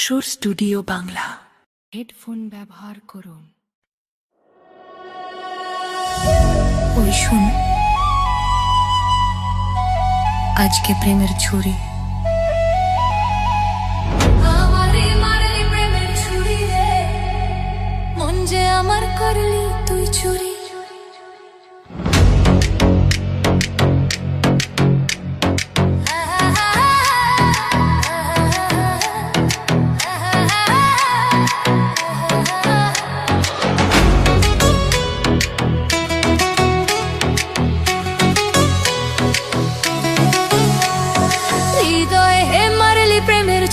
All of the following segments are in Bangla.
সুর স্টুডিও বাংলা। হেডফোন ব্যবহার করুন। ওই শুন, আজকে প্রেমের ছুরি মন যে আমার করলি তুই চুরি।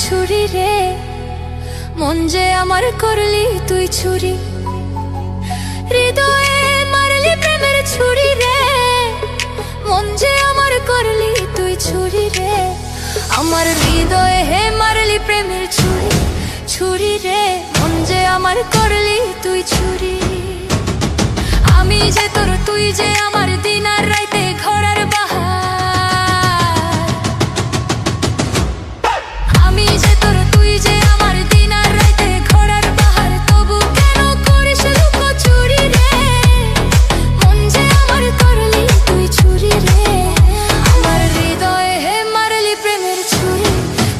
ছুরি রে মন যে আমার করলি তুই চুরি, হৃদয়ে মারলি প্রেমের ছুরি রে মন যে আমার করলি তুই চুরি রে। আমার হৃদয়ে হে মারলি প্রেমের ছুরি, ছুরি রে মন যে আমার করলি তুই চুরি। আমি যে তোর তুই যে আমার দিন আর রাইতে ঘোড়ার বাহার, আমি যে তোর তুই যে আমার দিন আর রাইতে ঘোড়ার বাহার, তবু কেন করিস লুকোচুরি রে মন যে আমার করলি তুই চুরি রে। আমার হৃদয়ে হে মারলি প্রেমের ছুরি,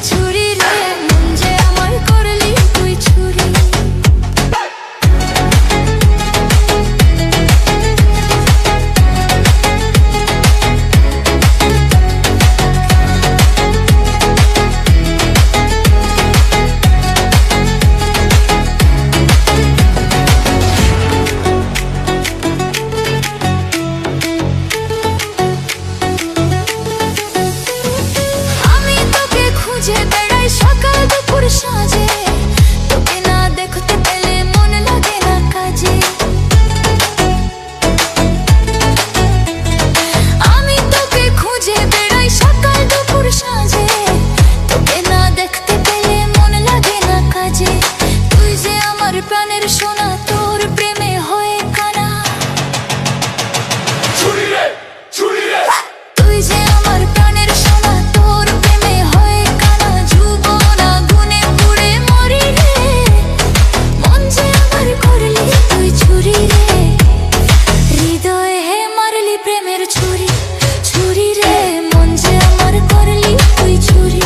ছুরি রে মন যে আমার করলি তুই চুরি। খুঁজে বেড়াই সকাল দুপুর সাঁঝে, তোকে না দেখতে পেলে মন লাগে না কাজে। আমি তোকে খুঁজে বেড়াই সকাল দুপুর সাঁঝে, তোকে না দেখতে পেলে মন লাগে না কাজে। তুই যে আমার প্রাণের সোনা, তোর প্রেমে হয়ে কানা, তুই যে আমার প্রাণের সোনা, তোর প্রেমে হয়ে কানা। জীবন আগুনে পুড়ে মরি রে মন যে আমার করলি তুই চুরি রে। হৃদয়ে হে মারলি প্রেমের ছুরি, ছুরি রে মন যে আমার করলি তুই চুরি।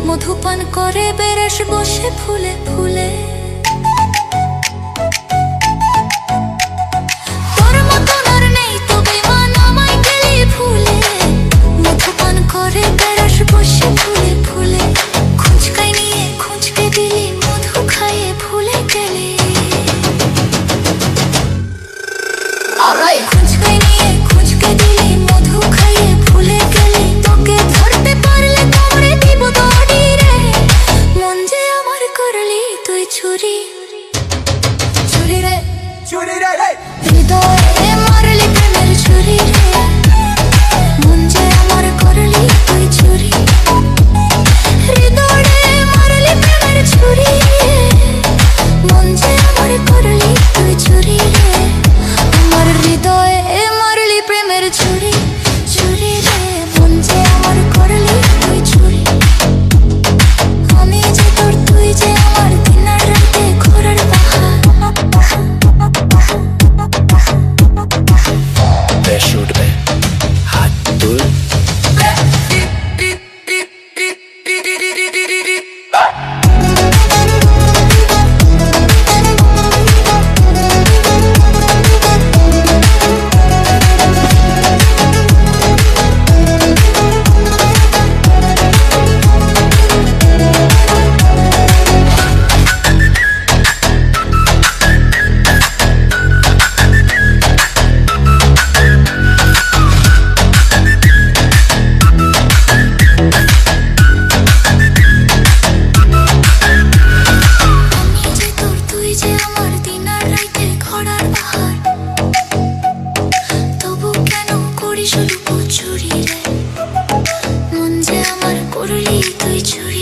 মধুপান করে বেরস বসে ফুলে ফুলে, তোর মতন আর নেই তো বেমান আমায় গেলি ফুলে। মধুপান করে বেরস বসে ফুলে ফুলে, খুঁজকাই নিয়ে খুঁজকে দিলি মধু খাইয়ে ভুলে গেলি। খুঁজকাই নিয়ে খুঁজকে দিলি মধু খাইয়ে ভুলে গেলি। তোকে ধরতে পারলে তোরে দিব দড়ি রে মন যে আমার করলি করলি তুই চুরি